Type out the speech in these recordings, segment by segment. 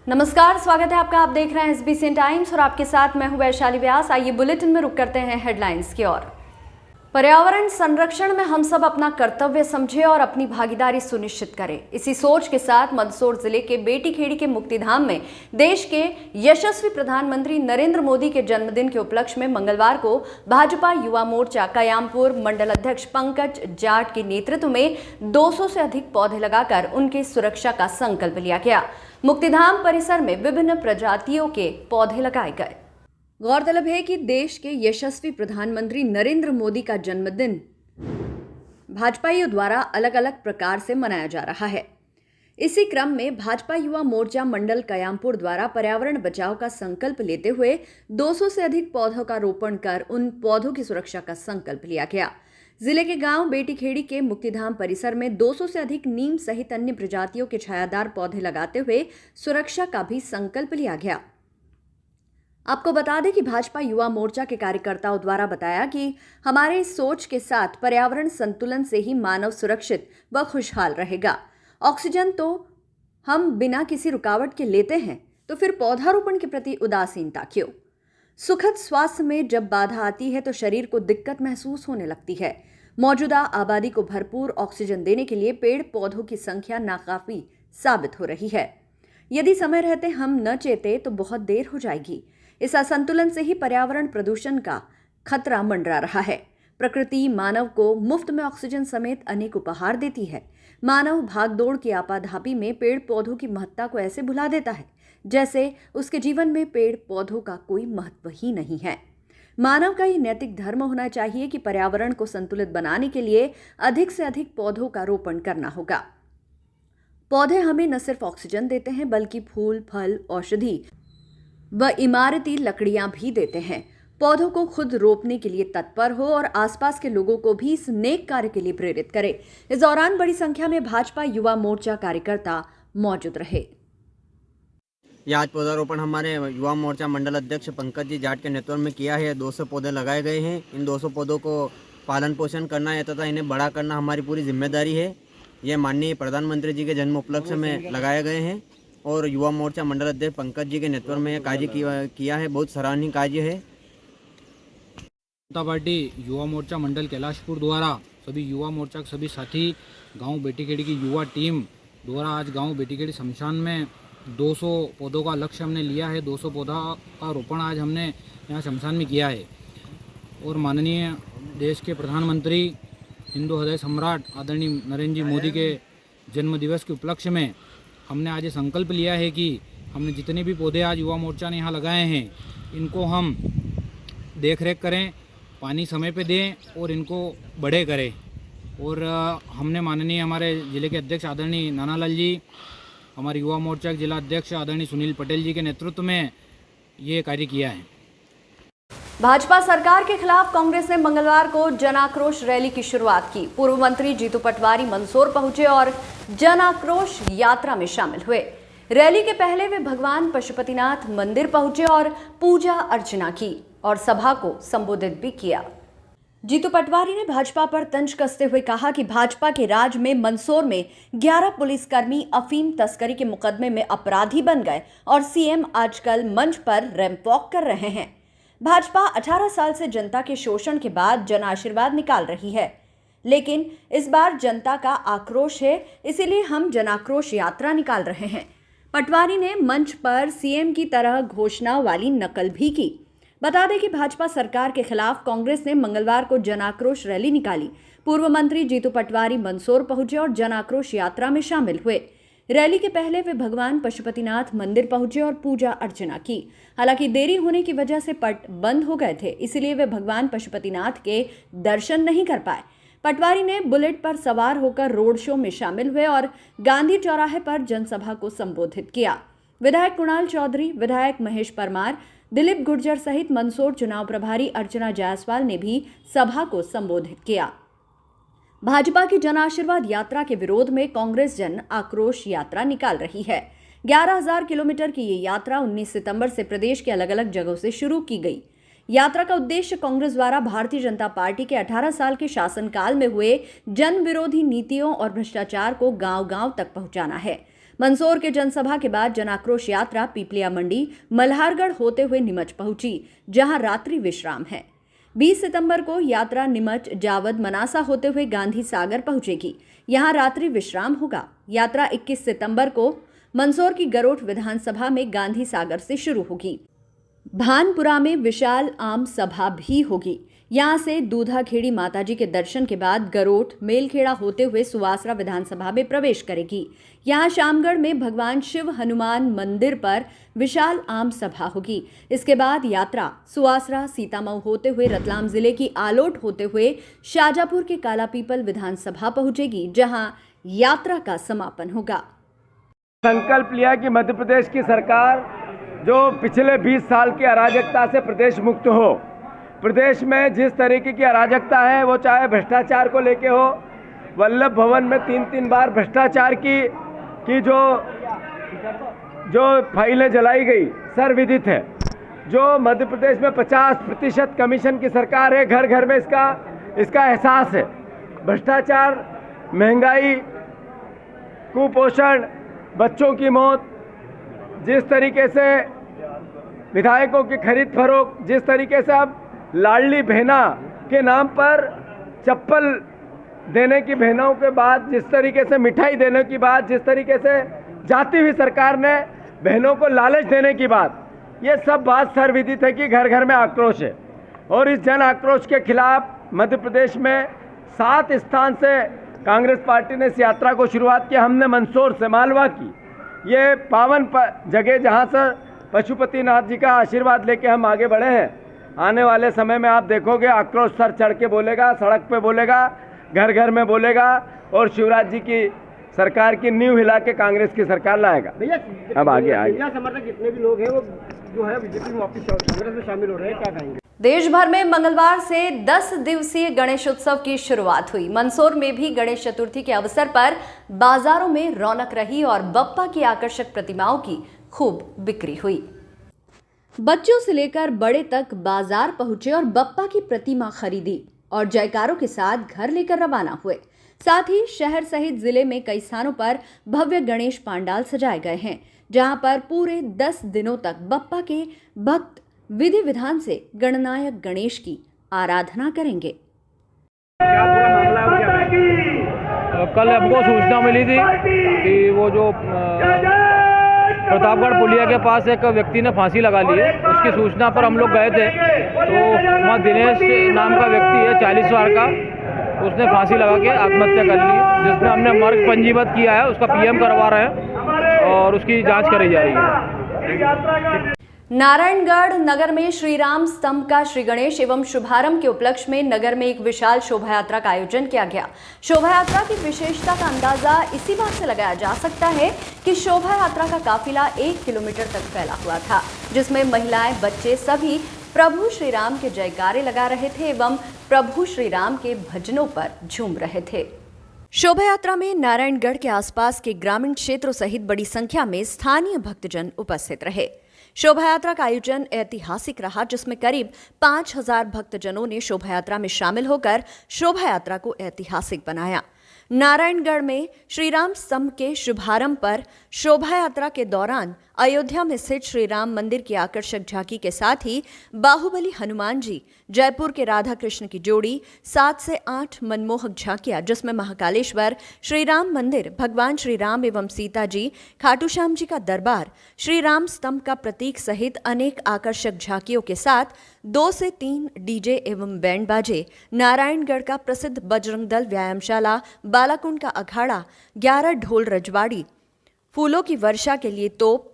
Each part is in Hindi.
नमस्कार, स्वागत है आपका। आप देख रहे हैं एसबीसी टाइम्स और आपके साथ मैं हूं वैशाली व्यास। आइए बुलेटिन में रुक करते हैं हेडलाइंस की ओर। पर्यावरण संरक्षण में हम सब अपना कर्तव्य समझें और अपनी भागीदारी सुनिश्चित करें। इसी सोच के साथ मंदसौर जिले के बेटीखेड़ी के मुक्तिधाम में देश के यशस्वी प्रधानमंत्री नरेंद्र मोदी के जन्मदिन के उपलक्ष्य में मंगलवार को भाजपा युवा मोर्चा कयामपुर मंडल अध्यक्ष पंकज जाट के नेतृत्व में 200 से अधिक पौधे लगाकर उनकी सुरक्षा का संकल्प लिया गया। मुक्तिधाम परिसर में विभिन्न प्रजातियों के पौधे लगाए गए। गौरतलब है कि देश के यशस्वी प्रधानमंत्री नरेंद्र मोदी का जन्मदिन भाजपाइयों द्वारा अलग अलग प्रकार से मनाया जा रहा है। इसी क्रम में भाजपा युवा मोर्चा मंडल कयामपुर द्वारा पर्यावरण बचाव का संकल्प लेते हुए 200 से अधिक पौधों का रोपण कर उन पौधों की सुरक्षा का संकल्प लिया गया। जिले के गांव बेटीखेड़ी के मुक्तिधाम परिसर में 200 से अधिक नीम सहित अन्य प्रजातियों के छायादार पौधे लगाते हुए सुरक्षा का भी संकल्प लिया गया। आपको बता दें कि भाजपा युवा मोर्चा के कार्यकर्ताओं द्वारा बताया कि हमारे इस सोच के साथ पर्यावरण संतुलन से ही मानव सुरक्षित व खुशहाल रहेगा। ऑक्सीजन तो हम बिना किसी रुकावट के लेते हैं, तो फिर पौधारोपण के प्रति उदासीनता क्यों? सुखद स्वास्थ्य में जब बाधा आती है तो शरीर को दिक्कत महसूस होने लगती है। मौजूदा आबादी को भरपूर ऑक्सीजन देने के लिए पेड़ पौधों की संख्या नाकाफी साबित हो रही है। यदि समय रहते हम न चेते तो बहुत देर हो जाएगी। इस असंतुलन से ही पर्यावरण प्रदूषण का खतरा मंडरा रहा है। प्रकृति मानव को मुफ्त में ऑक्सीजन समेत अनेक उपहार देती है। मानव भागदौड़ की आपाधापी में पेड़ पौधों की महत्ता को ऐसे भुला देता है जैसे उसके जीवन में पेड़ पौधों का कोई महत्व ही नहीं है। मानव का ये नैतिक धर्म होना चाहिए कि पर्यावरण को संतुलित बनाने के लिए अधिक से अधिक पौधों का रोपण करना होगा। पौधे हमें न सिर्फ ऑक्सीजन देते हैं बल्कि फूल, फल, औषधि व इमारती लकड़ियां भी देते हैं। पौधों को खुद रोपने के लिए तत्पर हो और आसपास के लोगों को भी इस नेक कार्य के लिए प्रेरित करें। इस दौरान बड़ी संख्या में भाजपा युवा मोर्चा कार्यकर्ता मौजूद रहे। यह आज पौधारोपण हमारे युवा मोर्चा मंडल अध्यक्ष पंकज जी जाट के नेतृत्व में किया है। 200 पौधे लगाए गए हैं। इन 200 पौधों को पालन पोषण करना है तथा इन्हें बड़ा करना हमारी पूरी जिम्मेदारी है। ये माननीय प्रधानमंत्री जी के जन्म उपलक्ष्य में लगाए गए हैं और युवा मोर्चा मंडल अध्यक्ष पंकज जी के नेतृत्व में यह कार्य किया है। बहुत सराहनीय कार्य है। जनता पार्टी युवा मोर्चा मंडल कैलाशपुर द्वारा सभी युवा मोर्चा के सभी साथी गांव बेटीखेड़ी की युवा टीम द्वारा आज गांव बेटीखेड़ी शमशान में 200 पौधों का लक्ष्य हमने लिया है। 200 पौधा का रोपण आज हमने यहाँ शमशान में किया है और माननीय देश के प्रधानमंत्री हिंदू हृदय सम्राट आदरणीय नरेंद्र जी मोदी के जन्म दिवस के उपलक्ष्य में हमने आज ये संकल्प लिया है कि हमने जितने भी पौधे आज युवा मोर्चा ने यहाँ लगाए हैं इनको हम देख रेख करें, पानी समय पे दें और इनको बड़े करें। और हमने माननीय हमारे ज़िले के अध्यक्ष आदरणीय नानालाल जी, हमारे युवा मोर्चा के जिला अध्यक्ष आदरणीय सुनील पटेल जी के नेतृत्व में ये कार्य किया है। भाजपा सरकार के खिलाफ कांग्रेस ने मंगलवार को जन आक्रोश रैली की शुरुआत की। पूर्व मंत्री जीतू पटवारी मंदसौर पहुंचे और जन आक्रोश यात्रा में शामिल हुए। रैली के पहले वे भगवान पशुपतिनाथ मंदिर पहुंचे और पूजा अर्चना की और सभा को संबोधित भी किया। जीतू पटवारी ने भाजपा पर तंज कसते हुए कहा कि भाजपा के राज में मंदसौर में 11 पुलिसकर्मी अफीम तस्करी के मुकदमे में अपराधी बन गए और सीएम आजकल मंच पर रैंप वॉक कर रहे हैं। भाजपा 18 साल से जनता के शोषण के बाद जन आशीर्वाद निकाल रही है, लेकिन इस बार जनता का आक्रोश है, इसीलिए हम जन आक्रोश यात्रा निकाल रहे हैं। पटवारी ने मंच पर सीएम की तरह घोषणा वाली नकल भी की। बता दें कि भाजपा सरकार के खिलाफ कांग्रेस ने मंगलवार को जन आक्रोश रैली निकाली। पूर्व मंत्री जीतू पटवारी मंदसौर पहुंचे और जन आक्रोश यात्रा में शामिल हुए। रैली के पहले वे भगवान पशुपतिनाथ मंदिर पहुंचे और पूजा अर्चना की। हालांकि देरी होने की वजह से पट बंद हो गए थे, इसलिए वे भगवान पशुपतिनाथ के दर्शन नहीं कर पाए। पटवारी ने बुलेट पर सवार होकर रोड शो में शामिल हुए और गांधी चौराहे पर जनसभा को संबोधित किया। विधायक कुणाल चौधरी, विधायक महेश परमार, दिलीप गुर्जर सहित मंदसौर चुनाव प्रभारी अर्चना जायसवाल ने भी सभा को संबोधित किया। भाजपा की जन आशीर्वाद यात्रा के विरोध में कांग्रेस जन आक्रोश यात्रा निकाल रही है। 11,000 किलोमीटर की ये यात्रा 19 सितंबर से प्रदेश के अलग अलग जगहों से शुरू की गई। यात्रा का उद्देश्य कांग्रेस द्वारा भारतीय जनता पार्टी के 18 साल के शासनकाल में हुए जन विरोधी नीतियों और भ्रष्टाचार को गांव-गांव तक पहुंचाना है। मंदसौर के जनसभा के बाद जन आक्रोश यात्रा पीपलिया मंडी मल्हारगढ़ होते हुए नीमच पहुंची, जहां रात्रि विश्राम है। 20 सितंबर को यात्रा नीमच जावद मनासा होते हुए गांधी सागर पहुंचेगी, यहां रात्रि विश्राम होगा। यात्रा 21 सितंबर को मंदसौर की गरोठ विधानसभा में गांधी सागर से शुरू होगी। भानपुरा में विशाल आम सभा भी होगी। यहां से दूधाखेड़ी माताजी के दर्शन के बाद गरोठ मेलखेड़ा होते हुए सुवासरा विधानसभा में प्रवेश करेगी। यहां शामगढ़ में भगवान शिव हनुमान मंदिर पर विशाल आम सभा होगी। इसके बाद यात्रा सुवासरा सीतामऊ होते हुए रतलाम जिले की आलोट होते हुए शाजापुर के कालापीपल विधानसभा पहुंचेगी, जहां यात्रा का समापन होगा। संकल्प लिया कि मध्य प्रदेश की सरकार जो पिछले 20 साल की अराजकता से प्रदेश मुक्त हो। प्रदेश में जिस तरीके की अराजकता है, वो चाहे भ्रष्टाचार को लेके हो, वल्लभ भवन में 3-3 बार भ्रष्टाचार की जो फाइलें जलाई गई सर्वविदित है। जो मध्य प्रदेश में 50% कमीशन की सरकार है, घर घर में इसका एहसास है। भ्रष्टाचार, महंगाई, कुपोषण, बच्चों की मौत, जिस तरीके से विधायकों की खरीद फरोख्त, जिस तरीके से अब लाडली बहना के नाम पर चप्पल देने की बहनों के बाद, जिस तरीके से मिठाई देने की बात, जिस तरीके से जाती हुई सरकार ने बहनों को लालच देने की बात, ये सब बात सर्वविदित है कि घर घर में आक्रोश है। और इस जन आक्रोश के खिलाफ मध्य प्रदेश में 7 स्थान से कांग्रेस पार्टी ने इस यात्रा को शुरुआत किया। हमने मंदसौर से मालवा की, ये पावन जगह जहाँ से पशुपतिनाथ जी का आशीर्वाद लेके हम आगे बढ़े हैं। आने वाले समय में आप देखोगे आक्रोश सर चढ़ के बोलेगा, सड़क पे बोलेगा, घर घर में बोलेगा और शिवराज जी की सरकार की नींव हिला के कांग्रेस की सरकार लाएगा। अब आगे समर्थक जितने भी लोग हैं वो जो है बीजेपी में वापस कांग्रेस में शामिल हो रहे हैं, क्या कहेंगे? देश भर में मंगलवार से 10 दिवसीय गणेश उत्सव की शुरुआत हुई। मंदसौर में भी गणेश चतुर्थी के अवसर पर बाजारों में रौनक रही और बप्पा की आकर्षक प्रतिमाओं की खूब बिक्री हुई। बच्चों से लेकर बड़े तक बाजार पहुंचे और बप्पा की प्रतिमा खरीदी और जयकारों के साथ घर लेकर रवाना हुए। साथ ही शहर सहित जिले में कई स्थानों पर भव्य गणेश पांडाल सजाए गए हैं, जहां पर पूरे 10 दिनों तक बप्पा के भक्त विधि विधान से गणनायक गणेश की आराधना करेंगे। क्या पूरा मामला है? कल हमको सूचना मिली थी कि वो जो प्रतापगढ़ पुलिया के पास एक व्यक्ति ने फांसी लगा ली है। उसकी सूचना पर हम लोग गए थे, तो वहाँ दिनेश नाम का व्यक्ति है 40 साल का, उसने फांसी लगा के आत्महत्या कर ली, जिसमें हमने मर्ग पंजीबद्ध किया है। उसका पीएम करवा रहे हैं और उसकी जांच करी जा रही है। नारायणगढ़ नगर में श्री राम स्तंभ का श्री गणेश एवं शुभारंभ के उपलक्ष्य में नगर में एक विशाल शोभा यात्रा का आयोजन किया गया। शोभा यात्रा की विशेषता का अंदाजा इसी बात से लगाया जा सकता है कि शोभा यात्रा का काफिला 1 किलोमीटर तक फैला हुआ था, जिसमें महिलाएं, बच्चे सभी प्रभु श्री राम के जयकारे लगा रहे थे एवं प्रभु श्री राम के भजनों पर झूम रहे थे। शोभा यात्रा में नारायणगढ़ के आसपास के ग्रामीण क्षेत्रों सहित बड़ी संख्या में स्थानीय भक्तजन उपस्थित रहे। शोभा यात्रा का आयोजन ऐतिहासिक रहा, जिसमें करीब 5000 भक्तजनों ने शोभा यात्रा में शामिल होकर शोभा यात्रा को ऐतिहासिक बनाया। नारायणगढ़ में श्री राम स्तंभ के शुभारंभ पर शोभा यात्रा के दौरान अयोध्या में स्थित श्री राम मंदिर की आकर्षक झांकी के साथ ही बाहुबली हनुमान जी, जयपुर के राधा कृष्ण की जोड़ी, 7 से 8 मनमोहक झांकियां, जिसमें महाकालेश्वर, श्री राम मंदिर, भगवान श्री राम एवं सीता जी, खाटू श्याम जी का दरबार, श्री राम स्तंभ का प्रतीक सहित अनेक आकर्षक झांकियों के साथ 2 से 3 डीजे एवं बैंड बाजे, नारायणगढ़ का प्रसिद्ध बजरंग दल व्यायामशाला, बालाकुंड का अखाड़ा, 11 ढोल रजवाड़ी, फूलों की वर्षा के लिए तोप,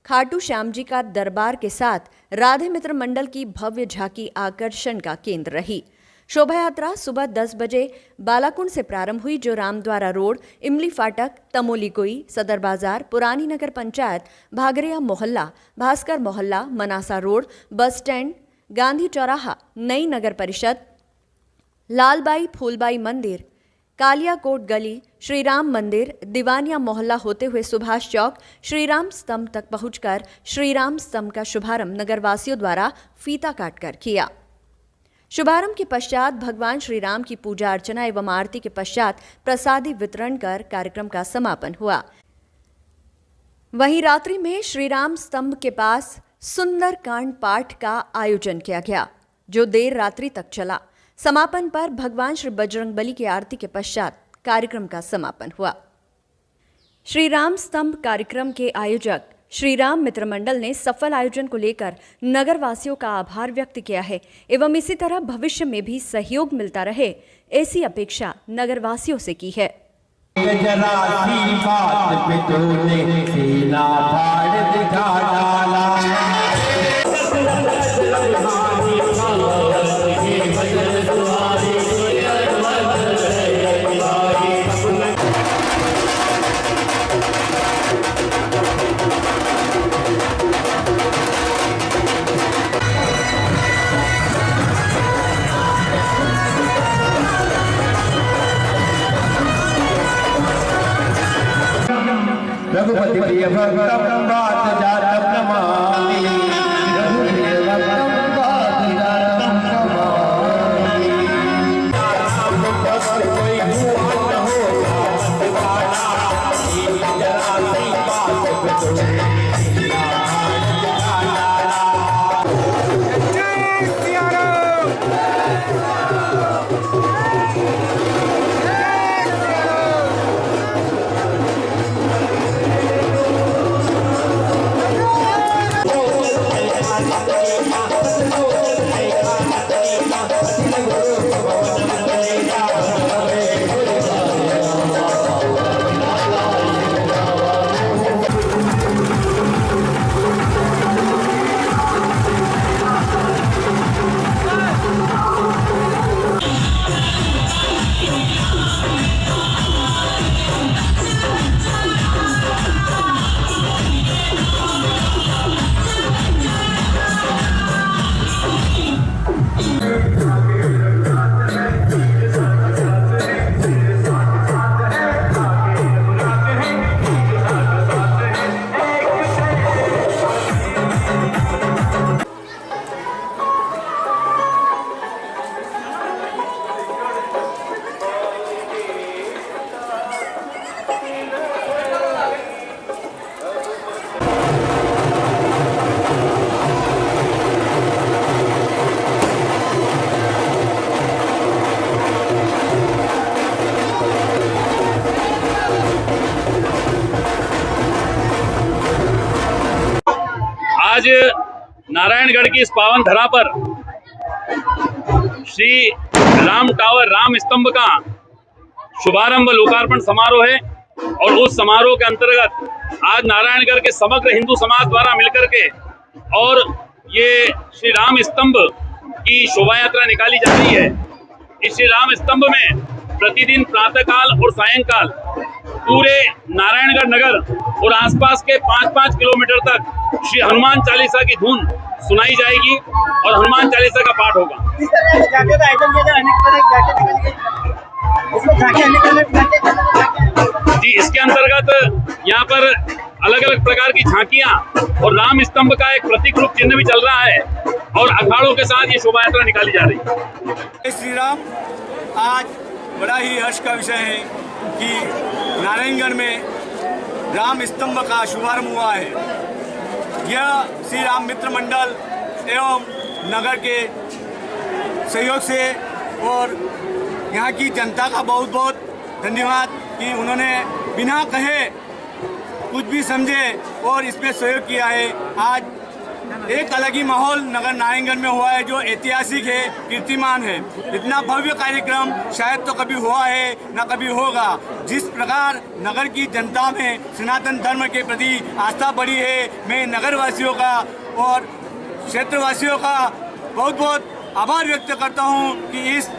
खाटू श्याम जी का दरबार के साथ राधे मित्र मंडल की भव्य झांकी आकर्षण का केंद्र रही। शोभा यात्रा सुबह 10 बजे बालाकुंड से प्रारंभ हुई, जो रामद्वारा रोड, इमली फाटक, तमोली कोई, सदर बाजार, पुरानी नगर पंचायत, भागरिया मोहल्ला, भास्कर मोहल्ला, Manasa road, bus stand, Gandhi चौराहा, नई नगर परिषद, लालबाई फूलबाई मंदिर, कालियाकोट गली, श्री राम मंदिर, दीवानिया मोहल्ला होते हुए सुभाष चौक, श्री राम स्तंभ तक पहुंचकर श्री राम स्तंभ का शुभारंभ नगरवासियों द्वारा फीता काटकर किया। शुभारंभ के पश्चात भगवान श्री राम की पूजा अर्चना एवं आरती के पश्चात प्रसादी वितरण कर कार्यक्रम का समापन हुआ। वहीं रात्रि में श्री राम स्तंभ के पास सुंदर कांड पाठ का आयोजन किया गया, जो देर रात्रि तक चला। समापन पर भगवान श्री बजरंगबली की आरती के पश्चात कार्यक्रम का समापन हुआ। श्री राम स्तंभ कार्यक्रम के आयोजक श्री राम मित्र मंडल ने सफल आयोजन को लेकर नगरवासियों का आभार व्यक्त किया है एवं इसी तरह भविष्य में भी सहयोग मिलता रहे, ऐसी अपेक्षा नगरवासियों से की है। जरा सी बात पे तूने सीना फाड़ दिखा डाला। रघुपति प्रिय भक्तम बात जातम नमामि। रघुपति प्रिय भक्तम बात जातम नमामि। कोई हुआ न हो दीवाना, जरा सी बात पे तूने सीना फाड़ दिखा डाला। जय सिया आज नारायणगढ़ की इस पावन धरा पर श्री राम टावर राम स्तंभ का शुभारंभ लोकार्पण समारोह है और उस समारोह के अंतर्गत आज नारायणगढ़ के समग्र हिंदू समाज द्वारा मिलकर के और ये श्री राम स्तंभ की शोभा यात्रा निकाली जा रही है। इस श्री राम स्तंभ में प्रतिदिन प्रातःकाल और सायंकाल पूरे नारायणगढ़ नगर और आसपास के 5-5 किलोमीटर तक श्री हनुमान चालीसा की धुन सुनाई जाएगी और हनुमान चालीसा का पाठ होगा। जी, इसके अंतर्गत यहाँ पर अलग अलग प्रकार की झांकियां और राम स्तंभ का एक प्रतीक रूप चिन्ह भी चल रहा है और अखाड़ों के साथ ये शोभा यात्रा निकाली जा रही है। श्री राम, आज बड़ा ही हर्ष का विषय है कि नारायणगढ़ में राम स्तंभ का शुभारंभ हुआ है। यह श्री राम मित्र मंडल एवं नगर के सहयोग से और यहाँ की जनता का बहुत बहुत धन्यवाद कि उन्होंने बिना कहे कुछ भी समझे और इसमें सहयोग किया है। आज एक अलग ही माहौल नगर नारायणगढ़ में हुआ है जो ऐतिहासिक है, कीर्तिमान है। इतना भव्य कार्यक्रम शायद तो कभी हुआ है ना कभी होगा। जिस प्रकार नगर की जनता में सनातन धर्म के प्रति आस्था बढ़ी है, मैं नगरवासियों का और क्षेत्रवासियों का बहुत बहुत आभार व्यक्त करता हूँ कि इस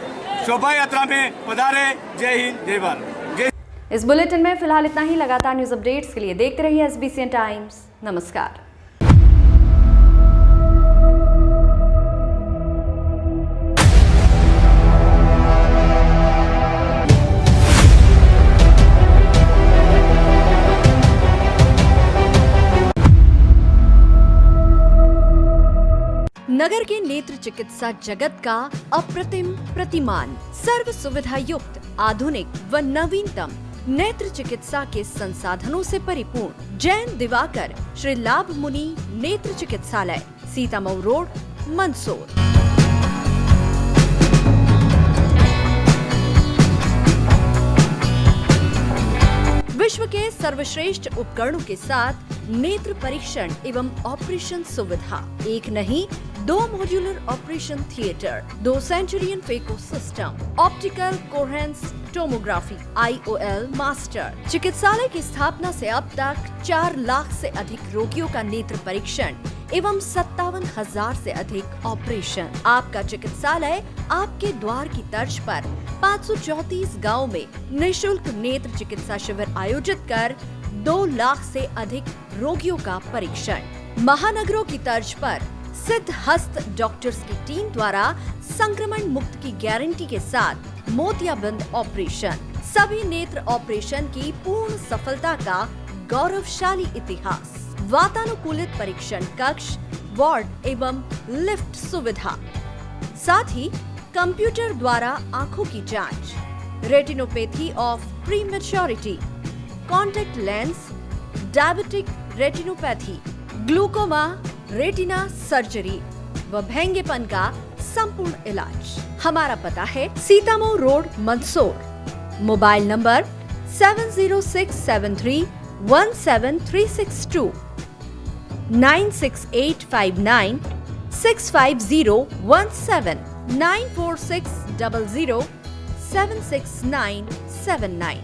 शोभा यात्रा में पधारे। जय हिंद, जय भारत। इस बुलेटिन में फिलहाल इतना ही। लगातार न्यूज अपडेट्स के लिए देखते रहिए SBCN टाइम्स। नमस्कार। नगर के नेत्र चिकित्सा जगत का अप्रतिम प्रतिमान, सर्व सुविधा युक्त, आधुनिक व नवीनतम नेत्र चिकित्सा के संसाधनों से परिपूर्ण जैन दिवाकर श्री लाभ मुनि नेत्र चिकित्सालय, सीतामऊ रोड, मंदसौर। विश्व के सर्वश्रेष्ठ उपकरणों के साथ नेत्र परीक्षण एवं ऑपरेशन सुविधा, एक नहीं 2 modular operation theatre, 2 Centurion phaco system, optical coherence tomography, IOL master. चिकित्सालय की स्थापना से अब तक 4 लाख से अधिक रोगियों का नेत्र परीक्षण एवं 57,000 से अधिक ऑपरेशन। आपका चिकित्सालय आपके द्वार की तर्ज पर 534 गाँव में निःशुल्क नेत्र चिकित्सा शिविर आयोजित कर 2 लाख से अधिक रोगियों का परीक्षण। महानगरों की तर्ज पर सिद्ध हस्त डॉक्टर्स की टीम द्वारा संक्रमण मुक्त की गारंटी के साथ मोतियाबिंद ऑपरेशन। सभी नेत्र ऑपरेशन की पूर्ण सफलता का गौरवशाली इतिहास। वातानुकूलित परीक्षण कक्ष, वार्ड एवं लिफ्ट सुविधा, साथ ही कंप्यूटर द्वारा आंखों की जांच, retinopathy of prematurity, contact lens, diabetic retinopathy, glaucoma, retina surgery व भेंगेपन का संपूर्ण इलाज। हमारा पता है Sitamau road, Mandsaur. Mobile number 7067317362, 96859 65017, 94600 76979।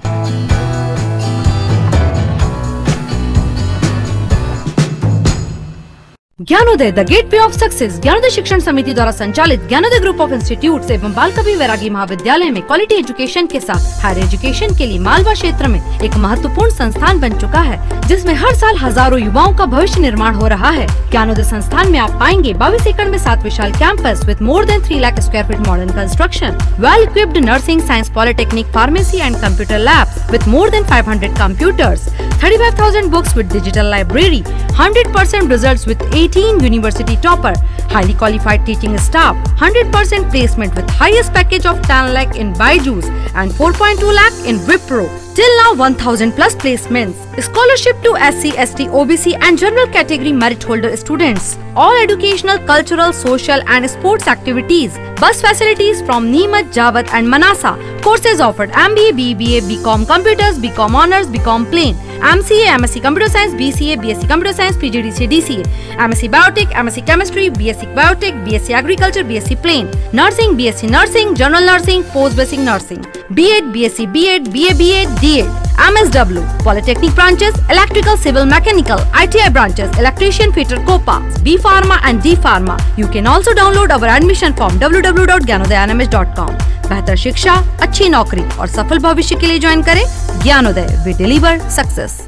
Gyanoday the gateway of success Gyanoday शिक्षण समिति द्वारा संचालित ज्ञानोदय ग्रुप ऑफ इंस्टीट्यूट एवं बाल कवि वैरागी महाविद्यालय में क्वालिटी एजुकेशन के साथ हायर एजुकेशन के लिए मालवा क्षेत्र में एक महत्वपूर्ण संस्थान बन चुका है, जिसमें हर साल हजारों युवाओं का भविष्य निर्माण हो रहा है। ज्ञानोदय संस्थान में आप पाएंगे 22 एकड़ में 7 विशाल campus with more than 3 lakh square feet modern construction, well equipped nursing, science, polytechnic, pharmacy and computer labs with more than 500 computers, 35,000 books with digital library, 100% results with 18 university topper, highly qualified teaching staff, 100% placement with highest package of 10 lakh in Byju's and 4.2 lakh in Wipro. Till now 1000 plus placements. Scholarship to SC, ST, OBC and general category merit holder students. All educational, cultural, social and sports activities. Bus facilities from Neemuch, Jawat and Manasa. Courses offered MBA, BBA, BCom Computers, BCom Honors, BCom Plain, MCA, MSc Computer Science, BCA, BSc Computer Science, PGDCA, DCA, MSc Biotic, MSc Chemistry, BSc Biotic, BSc Agriculture, BSc Plain, Nursing, BSc Nursing, General Nursing, Post Basic Nursing, B.Ed, BSc B.Ed, BA, BA, D.Ed, MSW, Polytechnic branches, Electrical, Civil, Mechanical, ITI branches, Electrician, Fitter, Copa, B Pharma and D Pharma. You can also download our admission form www.gyanodayanmh.com. बेहतर शिक्षा, अच्छी नौकरी और सफल भविष्य के लिए ज्वाइन करें ज्ञानोदय। We deliver success.